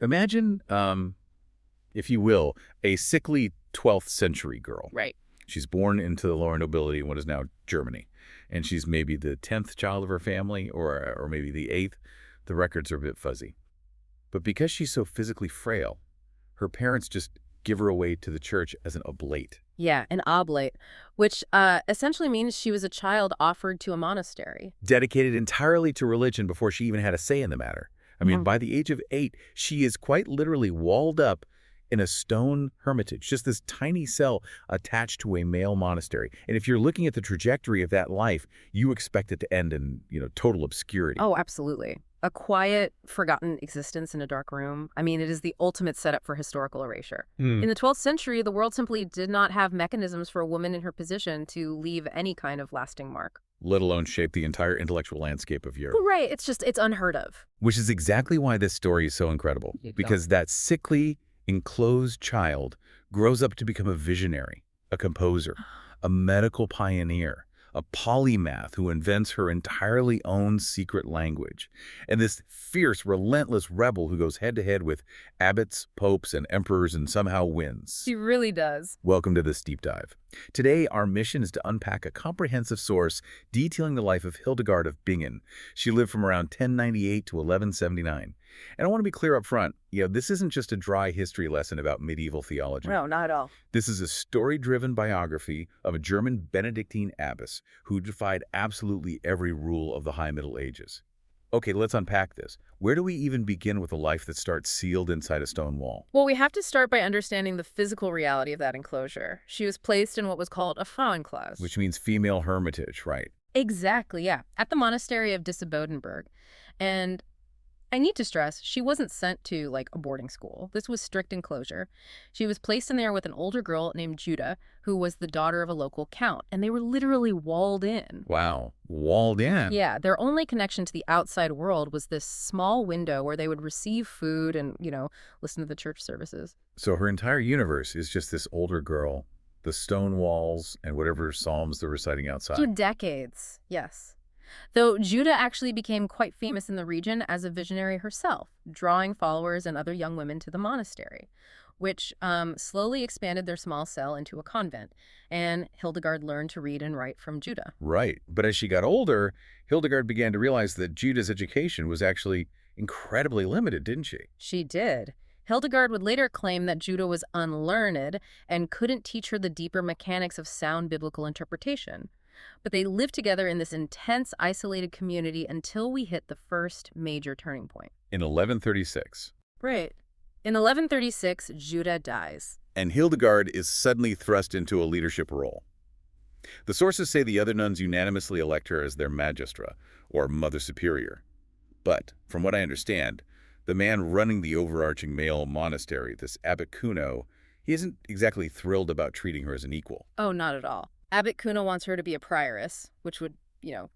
Imagine, if you will, a sickly 12th century girl. Right. She's born into the lower nobility in what is now Germany, and she's maybe the 10th child of her family, or maybe the 8th. The records are a bit fuzzy. But because she's so physically frail, her parents just give her away to the church as an oblate. Yeah, an oblate, which essentially means she was a child offered to a monastery. Dedicated entirely to religion before she even had a say in the matter. I mean, by the age of 8, she is quite literally walled up in a stone hermitage, just this tiny cell attached to a male monastery. And if you're looking at the trajectory of that life, you expect it to end in, total obscurity. Oh, absolutely. A quiet, forgotten existence in a dark room. I mean, it is the ultimate setup for historical erasure. In the 12th century, the world simply did not have mechanisms for a woman in her position to leave any kind of lasting mark. Let alone shape the entire intellectual landscape of Europe. Right. It's unheard of. Which is exactly why this story is so incredible. Because that sickly, enclosed child grows up to become a visionary, a composer, a medical pioneer, a polymath who invents her entirely own secret language, and this fierce, relentless rebel who goes head-to-head with abbots, popes, and emperors and somehow wins. She really does. Welcome to this deep dive. Today, our mission is to unpack a comprehensive source detailing the life of Hildegard of Bingen. She lived from around 1098 to 1179. And I want to be clear up front, this isn't just a dry history lesson about medieval theology. No, not at all. This is a story-driven biography of a German Benedictine abbess who defied absolutely every rule of the High Middle Ages. Okay, let's unpack this. Where do we even begin with a life that starts sealed inside a stone wall? Well, we have to start by understanding the physical reality of that enclosure. She was placed in what was called a Frauenklas. Which means female hermitage, right? Exactly, yeah. At the monastery of Dissebodenberg. And I need to stress, she wasn't sent to, a boarding school. This was strict enclosure. She was placed in there with an older girl named Judah, who was the daughter of a local count, and they were literally walled in. Wow, walled in? Yeah, their only connection to the outside world was this small window where they would receive food and, listen to the church services. So her entire universe is just this older girl, the stone walls, and whatever psalms they're reciting outside. 2 decades, yes. Though Judah actually became quite famous in the region as a visionary herself, drawing followers and other young women to the monastery, which slowly expanded their small cell into a convent, and Hildegard learned to read and write from Judah. Right, but as she got older, Hildegard began to realize that Judah's education was actually incredibly limited, didn't she? She did. Hildegard would later claim that Judah was unlearned and couldn't teach her the deeper mechanics of sound biblical interpretation. But they lived together in this intense, isolated community until we hit the first major turning point. In 1136. Right. In 1136, Judah dies. And Hildegard is suddenly thrust into a leadership role. The sources say the other nuns unanimously elect her as their magistra, or mother superior. But, from what I understand, the man running the overarching male monastery, this Abbot Kuno, he isn't exactly thrilled about treating her as an equal. Oh, not at all. Abbot Kuno wants her to be a prioress, which would,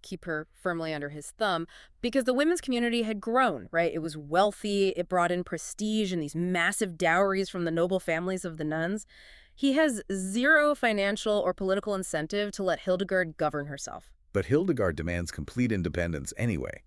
keep her firmly under his thumb, because the women's community had grown, right? It was wealthy, it brought in prestige and these massive dowries from the noble families of the nuns. He has zero financial or political incentive to let Hildegard govern herself. But Hildegard demands complete independence anyway.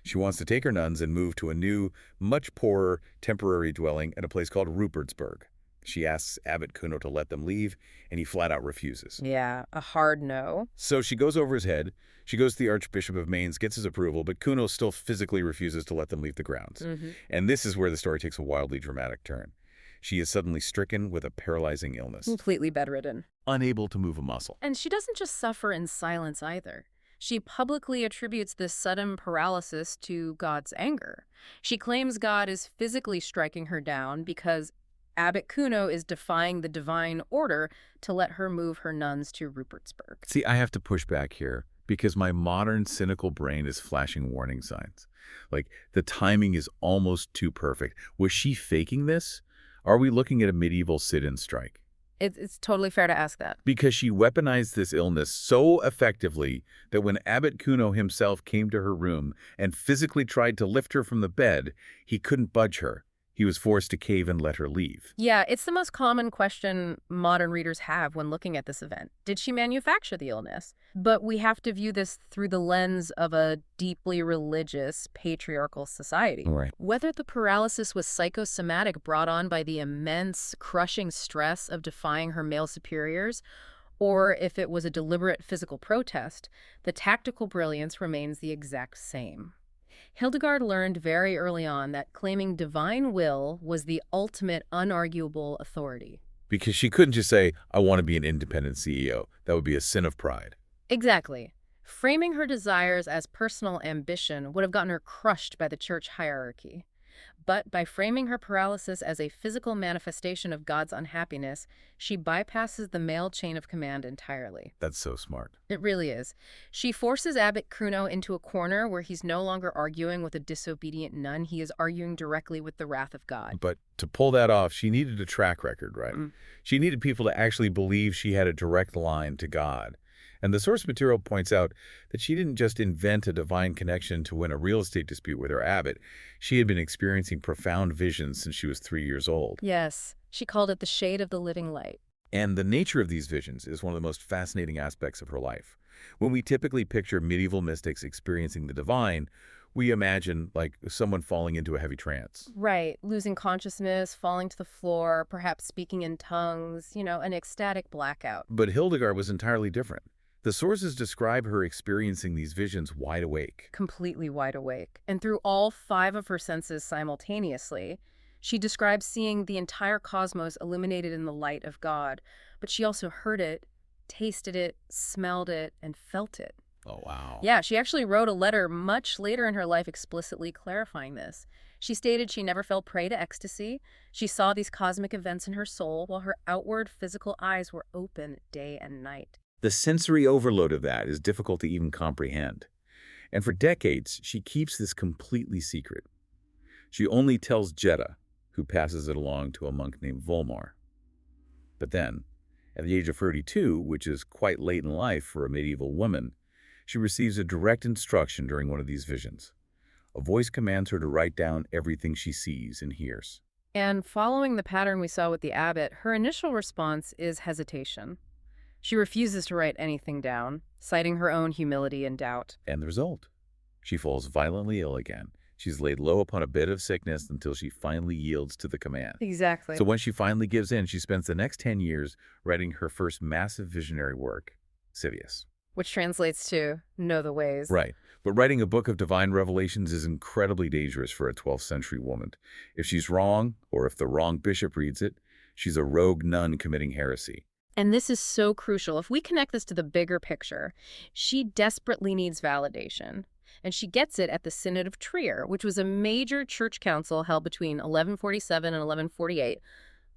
She wants to take her nuns and move to a new, much poorer, temporary dwelling at a place called Rupertsberg. She asks Abbot Kuno to let them leave, and he flat out refuses. Yeah, a hard no. So she goes over his head. She goes to the Archbishop of Mainz, gets his approval, but Kuno still physically refuses to let them leave the grounds. And this is where the story takes a wildly dramatic turn. She is suddenly stricken with a paralyzing illness. Completely bedridden. Unable to move a muscle. And she doesn't just suffer in silence either. She publicly attributes this sudden paralysis to God's anger. She claims God is physically striking her down because Abbot Kuno is defying the divine order to let her move her nuns to Rupertsberg. See, I have to push back here because my modern cynical brain is flashing warning signs. The timing is almost too perfect. Was she faking this? Are we looking at a medieval sit-in strike? It's totally fair to ask that. Because she weaponized this illness so effectively that when Abbot Kuno himself came to her room and physically tried to lift her from the bed, he couldn't budge her. He was forced to cave and let her leave. Yeah, it's the most common question modern readers have when looking at this event. Did she manufacture the illness? But we have to view this through the lens of a deeply religious, patriarchal society. Right. Whether the paralysis was psychosomatic brought on by the immense, crushing stress of defying her male superiors, or if it was a deliberate physical protest, the tactical brilliance remains the exact same. Hildegard learned very early on that claiming divine will was the ultimate unarguable authority. Because she couldn't just say, I want to be an independent CEO. That would be a sin of pride. Exactly. Framing her desires as personal ambition would have gotten her crushed by the church hierarchy. But by framing her paralysis as a physical manifestation of God's unhappiness, she bypasses the male chain of command entirely. That's so smart. It really is. She forces Abbot Kuno into a corner where he's no longer arguing with a disobedient nun. He is arguing directly with the wrath of God. But to pull that off, she needed a track record, right? She needed people to actually believe she had a direct line to God. And the source material points out that she didn't just invent a divine connection to win a real estate dispute with her abbot. She had been experiencing profound visions since she was 3 years old. Yes, she called it the shade of the living light. And the nature of these visions is one of the most fascinating aspects of her life. When we typically picture medieval mystics experiencing the divine, we imagine like someone falling into a heavy trance. Right, losing consciousness, falling to the floor, perhaps speaking in tongues, an ecstatic blackout. But Hildegard was entirely different. The sources describe her experiencing these visions wide awake. Completely wide awake. And through all 5 of her senses simultaneously, she describes seeing the entire cosmos illuminated in the light of God. But she also heard it, tasted it, smelled it, and felt it. Oh, wow. Yeah, she actually wrote a letter much later in her life explicitly clarifying this. She stated she never fell prey to ecstasy. She saw these cosmic events in her soul while her outward physical eyes were open day and night. The sensory overload of that is difficult to even comprehend. And for decades, she keeps this completely secret. She only tells Jetta, who passes it along to a monk named Volmar. But then, at the age of 32, which is quite late in life for a medieval woman, she receives a direct instruction during one of these visions. A voice commands her to write down everything she sees and hears. And following the pattern we saw with the abbot, her initial response is hesitation. She refuses to write anything down, citing her own humility and doubt. And the result? She falls violently ill again. She's laid low upon a bed of sickness until she finally yields to the command. Exactly. So when she finally gives in, she spends the next 10 years writing her first massive visionary work, Sibyl. Which translates to know the ways. Right. But writing a book of divine revelations is incredibly dangerous for a 12th century woman. If she's wrong, or if the wrong bishop reads it, she's a rogue nun committing heresy. And this is so crucial. If we connect this to the bigger picture, she desperately needs validation. And she gets it at the Synod of Trier, which was a major church council held between 1147 and 1148.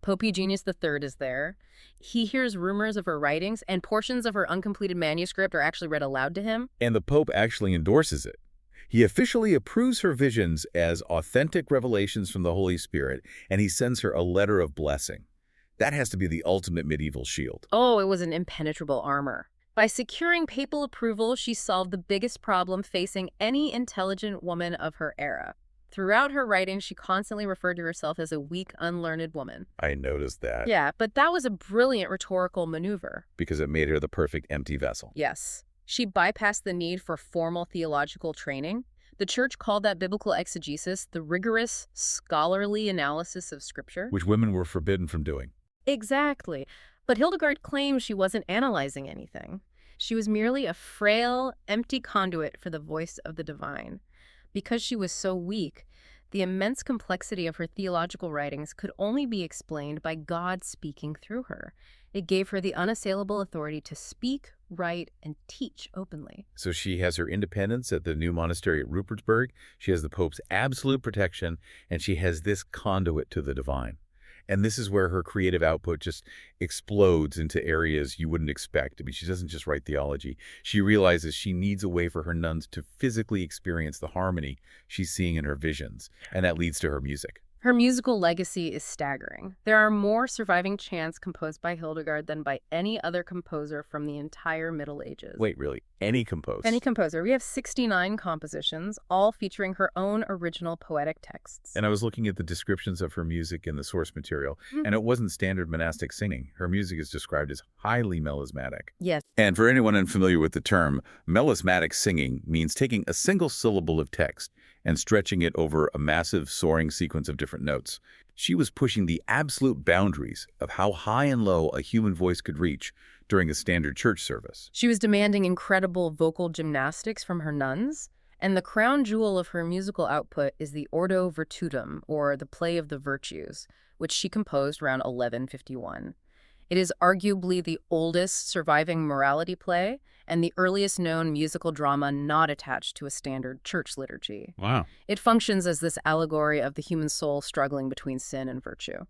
Pope Eugenius III is there. He hears rumors of her writings, and portions of her uncompleted manuscript are actually read aloud to him. And the Pope actually endorses it. He officially approves her visions as authentic revelations from the Holy Spirit, and he sends her a letter of blessing. That has to be the ultimate medieval shield. Oh, it was an impenetrable armor. By securing papal approval, she solved the biggest problem facing any intelligent woman of her era. Throughout her writing, she constantly referred to herself as a weak, unlearned woman. I noticed that. Yeah, but that was a brilliant rhetorical maneuver. Because it made her the perfect empty vessel. Yes. She bypassed the need for formal theological training. The church called that biblical exegesis the rigorous, scholarly analysis of Scripture. Which women were forbidden from doing. Exactly. But Hildegard claims she wasn't analyzing anything. She was merely a frail, empty conduit for the voice of the divine. Because she was so weak, the immense complexity of her theological writings could only be explained by God speaking through her. It gave her the unassailable authority to speak, write, and teach openly. So she has her independence at the new monastery at Rupertsberg, she has the Pope's absolute protection, and she has this conduit to the divine. And this is where her creative output just explodes into areas you wouldn't expect. I mean, she doesn't just write theology. She realizes she needs a way for her nuns to physically experience the harmony she's seeing in her visions, and that leads to her music. Her musical legacy is staggering. There are more surviving chants composed by Hildegard than by any other composer from the entire Middle Ages. Wait, really? Any composer? Any composer. We have 69 compositions, all featuring her own original poetic texts. And I was looking at the descriptions of her music in the source material, and it wasn't standard monastic singing. Her music is described as highly melismatic. Yes. And for anyone unfamiliar with the term, melismatic singing means taking a single syllable of text and stretching it over a massive soaring sequence of different notes. She was pushing the absolute boundaries of how high and low a human voice could reach during a standard church service. She was demanding incredible vocal gymnastics from her nuns, and the crown jewel of her musical output is the Ordo Virtutum, or the Play of the Virtues, which she composed around 1151. It is arguably the oldest surviving morality play and the earliest known musical drama not attached to a standard church liturgy. Wow. It functions as this allegory of the human soul struggling between sin and virtue.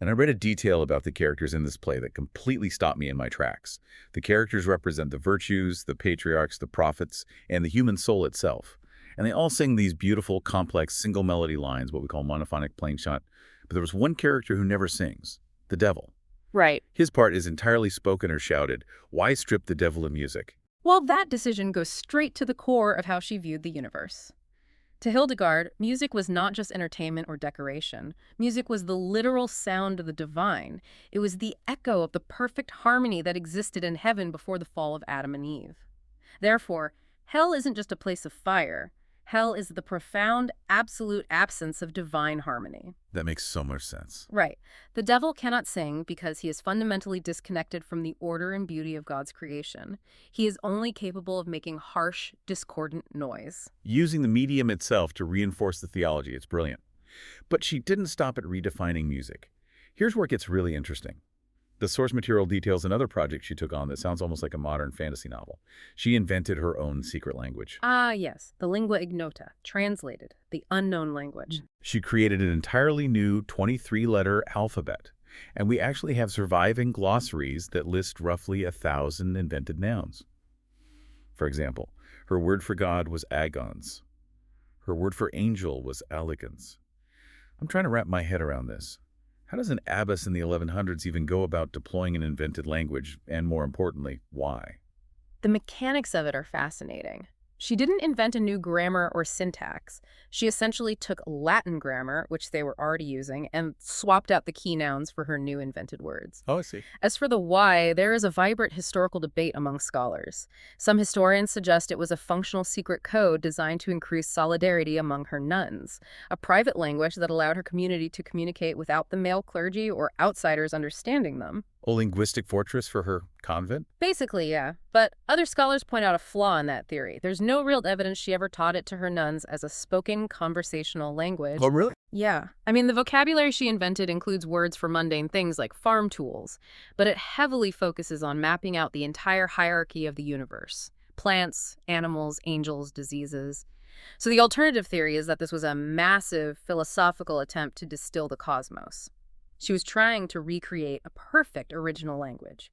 And I read a detail about the characters in this play that completely stopped me in my tracks. The characters represent the virtues, the patriarchs, the prophets, and the human soul itself. And they all sing these beautiful, complex, single melody lines, what we call monophonic plain chant. But there was one character who never sings, the devil. Right. His part is entirely spoken or shouted. Why strip the devil of music? Well, that decision goes straight to the core of how she viewed the universe. To Hildegard, music was not just entertainment or decoration. Music was the literal sound of the divine. It was the echo of the perfect harmony that existed in heaven before the fall of Adam and Eve. Therefore, hell isn't just a place of fire. Hell is the profound, absolute absence of divine harmony. That makes so much sense. Right. The devil cannot sing because he is fundamentally disconnected from the order and beauty of God's creation. He is only capable of making harsh, discordant noise. Using the medium itself to reinforce the theology, it's brilliant. But she didn't stop at redefining music. Here's where it gets really interesting. The source material details another project she took on that sounds almost like a modern fantasy novel. She invented her own secret language. Ah, yes, the lingua ignota, translated, the unknown language. She created an entirely new 23-letter alphabet, and we actually have surviving glossaries that list roughly 1,000 invented nouns. For example, her word for God was agons. Her word for angel was elegans. I'm trying to wrap my head around this. How does an abbess in the 1100s even go about deploying an invented language, and more importantly, why? The mechanics of it are fascinating. She didn't invent a new grammar or syntax. She essentially took Latin grammar, which they were already using, and swapped out the key nouns for her new invented words. Oh, I see. As for the why, there is a vibrant historical debate among scholars. Some historians suggest it was a functional secret code designed to increase solidarity among her nuns, a private language that allowed her community to communicate without the male clergy or outsiders understanding them. A linguistic fortress for her convent? Basically, yeah. But other scholars point out a flaw in that theory. There's no real evidence she ever taught it to her nuns as a spoken conversational language. Oh, really? Yeah. I mean, the vocabulary she invented includes words for mundane things like farm tools, but it heavily focuses on mapping out the entire hierarchy of the universe. Plants, animals, angels, diseases. So the alternative theory is that this was a massive philosophical attempt to distill the cosmos. She was trying to recreate a perfect original language,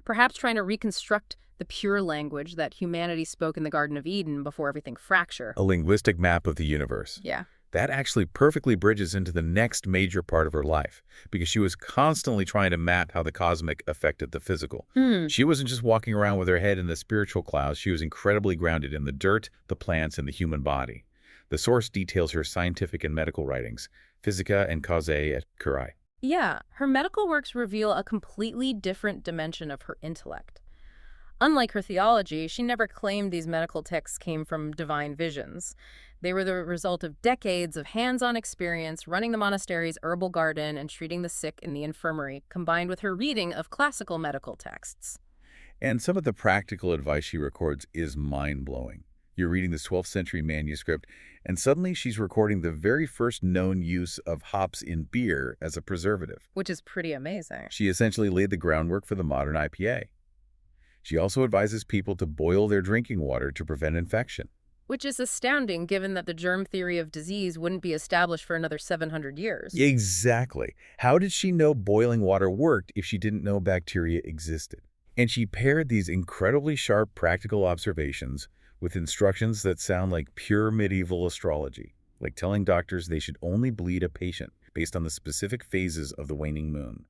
perhaps trying to reconstruct the pure language that humanity spoke in the Garden of Eden before everything fractured. A linguistic map of the universe. Yeah. That actually perfectly bridges into the next major part of her life, because she was constantly trying to map how the cosmic affected the physical. She wasn't just walking around with her head in the spiritual clouds. She was incredibly grounded in the dirt, the plants, and the human body. The source details her scientific and medical writings, Physica and Causae et Curae. Yeah, her medical works reveal a completely different dimension of her intellect. Unlike her theology, she never claimed these medical texts came from divine visions. They were the result of decades of hands-on experience running the monastery's herbal garden and treating the sick in the infirmary, combined with her reading of classical medical texts. And some of the practical advice she records is mind-blowing. You're reading this 12th century manuscript, and suddenly she's recording the very first known use of hops in beer as a preservative. Which is pretty amazing. She essentially laid the groundwork for the modern IPA. She also advises people to boil their drinking water to prevent infection. Which is astounding given that the germ theory of disease wouldn't be established for another 700 years. Exactly. How did she know boiling water worked if she didn't know bacteria existed? And she paired these incredibly sharp practical observations with instructions that sound like pure medieval astrology, like telling doctors they should only bleed a patient based on the specific phases of the waning moon.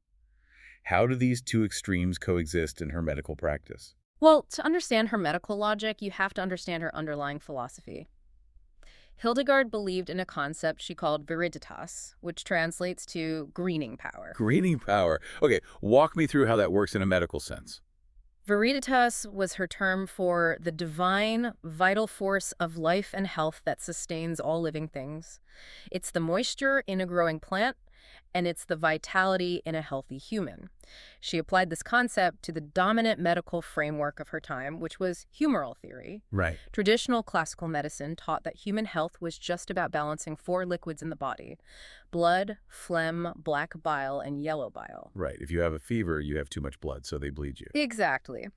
How do these two extremes coexist in her medical practice? Well, to understand her medical logic, you have to understand her underlying philosophy. Hildegard believed in a concept she called viriditas, which translates to greening power. Greening power. Okay, walk me through how that works in a medical sense. Viriditas was her term for the divine, vital force of life and health that sustains all living things. It's the moisture in a growing plant, and it's the vitality in a healthy human. She applied this concept to the dominant medical framework of her time, which was humoral theory. Right. Traditional classical medicine taught that human health was just about balancing four liquids in the body: blood, phlegm, black bile, and yellow bile. Right. If you have a fever, you have too much blood, so they bleed you. Exactly.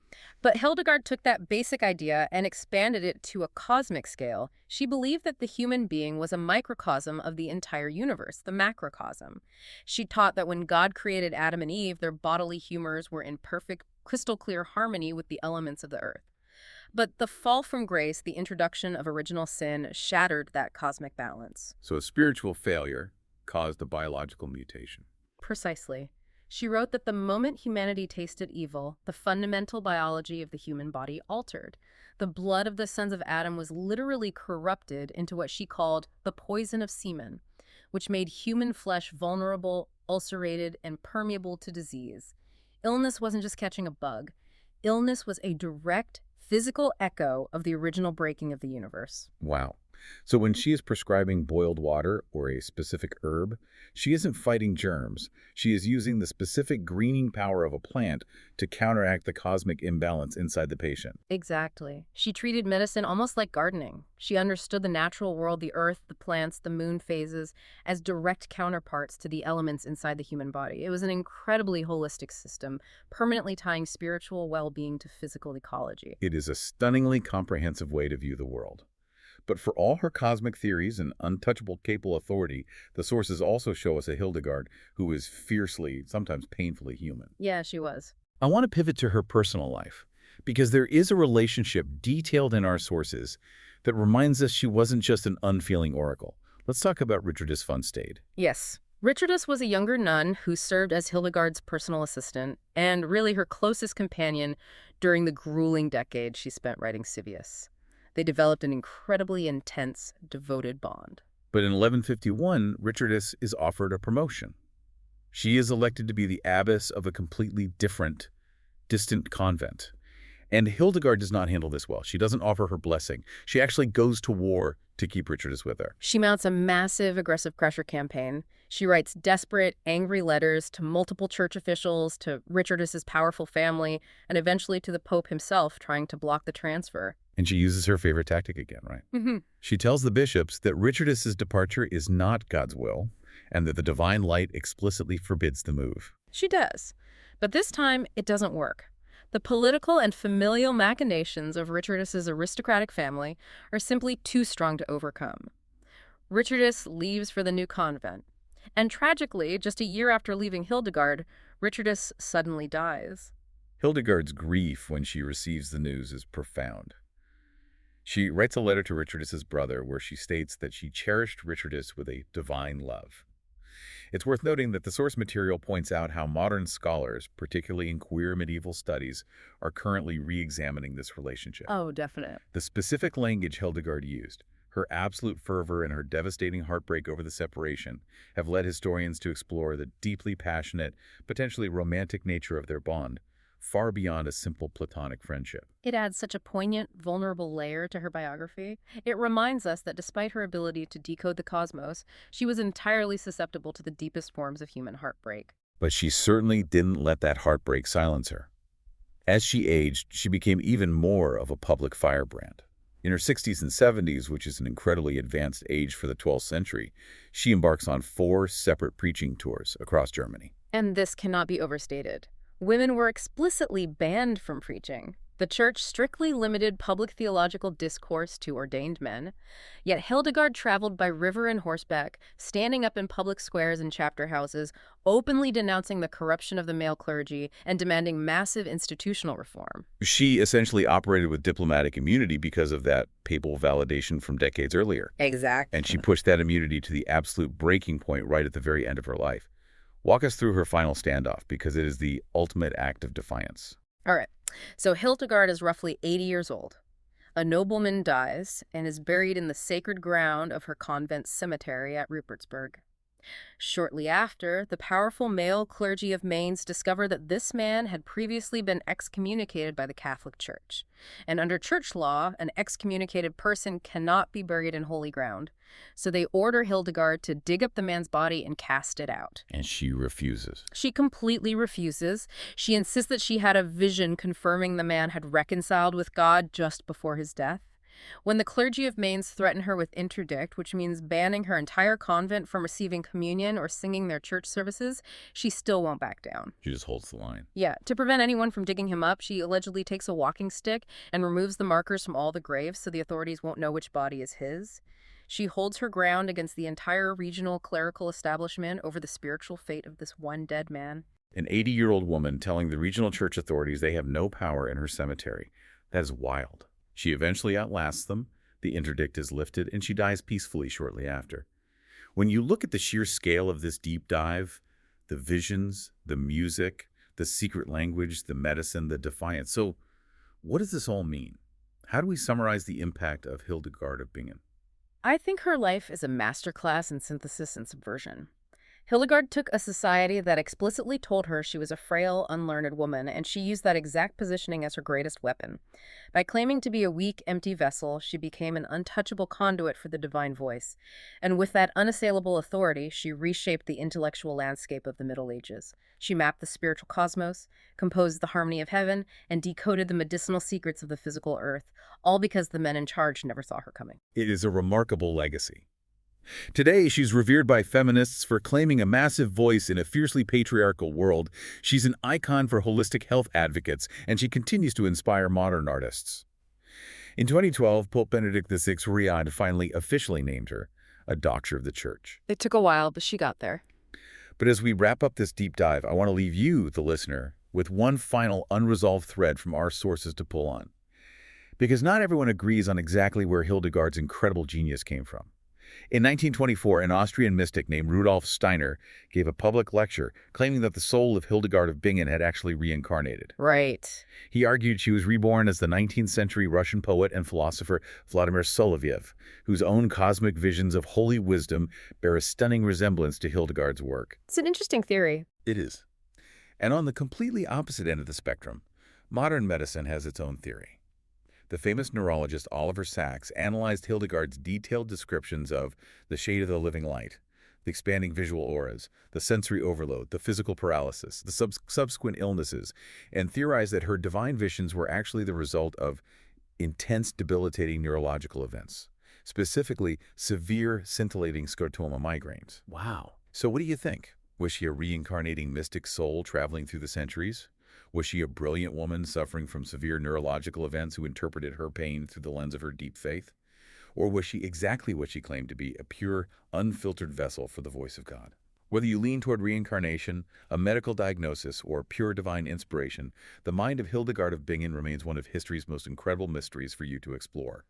But Hildegard took that basic idea and expanded it to a cosmic scale. She believed that the human being was a microcosm of the entire universe, the macrocosm. She taught that when God created Adam and Eve, their bodily humors were in perfect, crystal clear harmony with the elements of the earth. But the fall from grace, the introduction of original sin, shattered that cosmic balance. So a spiritual failure caused a biological mutation. Precisely. She wrote that the moment humanity tasted evil, the fundamental biology of the human body altered. The blood of the sons of Adam was literally corrupted into what she called the poison of semen, which made human flesh vulnerable, ulcerated, and permeable to disease. Illness wasn't just catching a bug. Illness was a direct, physical echo of the original breaking of the universe. Wow. So when she is prescribing boiled water or a specific herb, she isn't fighting germs. She is using the specific greening power of a plant to counteract the cosmic imbalance inside the patient. Exactly. She treated medicine almost like gardening. She understood the natural world, the earth, the plants, the moon phases, as direct counterparts to the elements inside the human body. It was an incredibly holistic system, permanently tying spiritual well-being to physical ecology. It is a stunningly comprehensive way to view the world. But for all her cosmic theories and untouchable papal authority, the sources also show us a Hildegard who is fiercely, sometimes painfully human. Yeah, she was. I want to pivot to her personal life, because there is a relationship detailed in our sources that reminds us she wasn't just an unfeeling oracle. Let's talk about Richardus von Stade. Yes. Richardus was a younger nun who served as Hildegard's personal assistant and really her closest companion during the grueling decade she spent writing Civius. They developed an incredibly intense, devoted bond. But in 1151, Richardus is offered a promotion. She is elected to be the abbess of a completely different, distant convent. And Hildegard does not handle this well. She doesn't offer her blessing. She actually goes to war to keep Richardus with her. She mounts a massive aggressive pressure campaign. She writes desperate, angry letters to multiple church officials, to Richardus's powerful family, and eventually to the Pope himself, trying to block the transfer. And she uses her favorite tactic again, right? Mm-hmm. She tells the bishops that Richardus's departure is not God's will, and that the divine light explicitly forbids the move. She does. But this time, it doesn't work. The political and familial machinations of Richardus's aristocratic family are simply too strong to overcome. Richardus leaves for the new convent. And tragically, just a year after leaving Hildegard, Richardus suddenly dies. Hildegard's grief when she receives the news is profound. She writes a letter to Richardus's brother where she states that she cherished Richardus with a divine love. It's worth noting that the source material points out how modern scholars, particularly in queer medieval studies, are currently re-examining this relationship. Oh, definite. The specific language Hildegard used, her absolute fervor and her devastating heartbreak over the separation, have led historians to explore the deeply passionate, potentially romantic nature of their bond, far beyond a simple platonic friendship. It adds such a poignant, vulnerable layer to her biography. It reminds us that despite her ability to decode the cosmos, she was entirely susceptible to the deepest forms of human heartbreak. But she certainly didn't let that heartbreak silence her. As she aged, she became even more of a public firebrand. In her 60s and 70s, which is an incredibly advanced age for the 12th century, she embarks on 4 separate preaching tours across Germany. And this cannot be overstated. Women were explicitly banned from preaching. The church strictly limited public theological discourse to ordained men, yet Hildegard traveled by river and horseback, standing up in public squares and chapter houses, openly denouncing the corruption of the male clergy and demanding massive institutional reform. She essentially operated with diplomatic immunity because of that papal validation from decades earlier. Exactly. And she pushed that immunity to the absolute breaking point right at the very end of her life. Walk us through her final standoff, because it is the ultimate act of defiance. All right. So Hildegard is roughly 80 years old. A nobleman dies and is buried in the sacred ground of her convent cemetery at Rupertsberg. Shortly after, the powerful male clergy of Mainz discover that this man had previously been excommunicated by the Catholic Church. And under church law, an excommunicated person cannot be buried in holy ground. So they order Hildegard to dig up the man's body and cast it out. And she refuses. She completely refuses. She insists that she had a vision confirming the man had reconciled with God just before his death. When the clergy of Mainz threaten her with interdict, which means banning her entire convent from receiving communion or singing their church services, she still won't back down. She just holds the line. Yeah, to prevent anyone from digging him up, she allegedly takes a walking stick and removes the markers from all the graves so the authorities won't know which body is his. She holds her ground against the entire regional clerical establishment over the spiritual fate of this one dead man. An 80-year-old woman telling the regional church authorities they have no power in her cemetery. That is wild. She eventually outlasts them, the interdict is lifted, and she dies peacefully shortly after. When you look at the sheer scale of this deep dive, the visions, the music, the secret language, the medicine, the defiance. So what does this all mean? How do we summarize the impact of Hildegard of Bingen? I think her life is a masterclass in synthesis and subversion. Hildegard took a society that explicitly told her she was a frail, unlearned woman, and she used that exact positioning as her greatest weapon. By claiming to be a weak, empty vessel, she became an untouchable conduit for the divine voice. And with that unassailable authority, she reshaped the intellectual landscape of the Middle Ages. She mapped the spiritual cosmos, composed the harmony of heaven, and decoded the medicinal secrets of the physical earth, all because the men in charge never saw her coming. It is a remarkable legacy. Today, she's revered by feminists for claiming a massive voice in a fiercely patriarchal world. She's an icon for holistic health advocates, and she continues to inspire modern artists. In 2012, Pope Benedict XVI finally officially named her a Doctor of the Church. It took a while, but she got there. But as we wrap up this deep dive, I want to leave you, the listener, with one final unresolved thread from our sources to pull on. Because not everyone agrees on exactly where Hildegard's incredible genius came from. In 1924, an Austrian mystic named Rudolf Steiner gave a public lecture claiming that the soul of Hildegard of Bingen had actually reincarnated. Right. He argued she was reborn as the 19th century Russian poet and philosopher Vladimir Soloviev, whose own cosmic visions of holy wisdom bear a stunning resemblance to Hildegard's work. It's an interesting theory. It is. And on the completely opposite end of the spectrum, modern medicine has its own theory. The famous neurologist Oliver Sacks analyzed Hildegard's detailed descriptions of the shade of the living light, the expanding visual auras, the sensory overload, the physical paralysis, the subsequent illnesses, and theorized that her divine visions were actually the result of intense debilitating neurological events, specifically severe scintillating scotoma migraines. Wow. So what do you think? Was she a reincarnating mystic soul traveling through the centuries? Was she a brilliant woman suffering from severe neurological events who interpreted her pain through the lens of her deep faith? Or was she exactly what she claimed to be, a pure, unfiltered vessel for the voice of God? Whether you lean toward reincarnation, a medical diagnosis, or pure divine inspiration, the mind of Hildegard of Bingen remains one of history's most incredible mysteries for you to explore.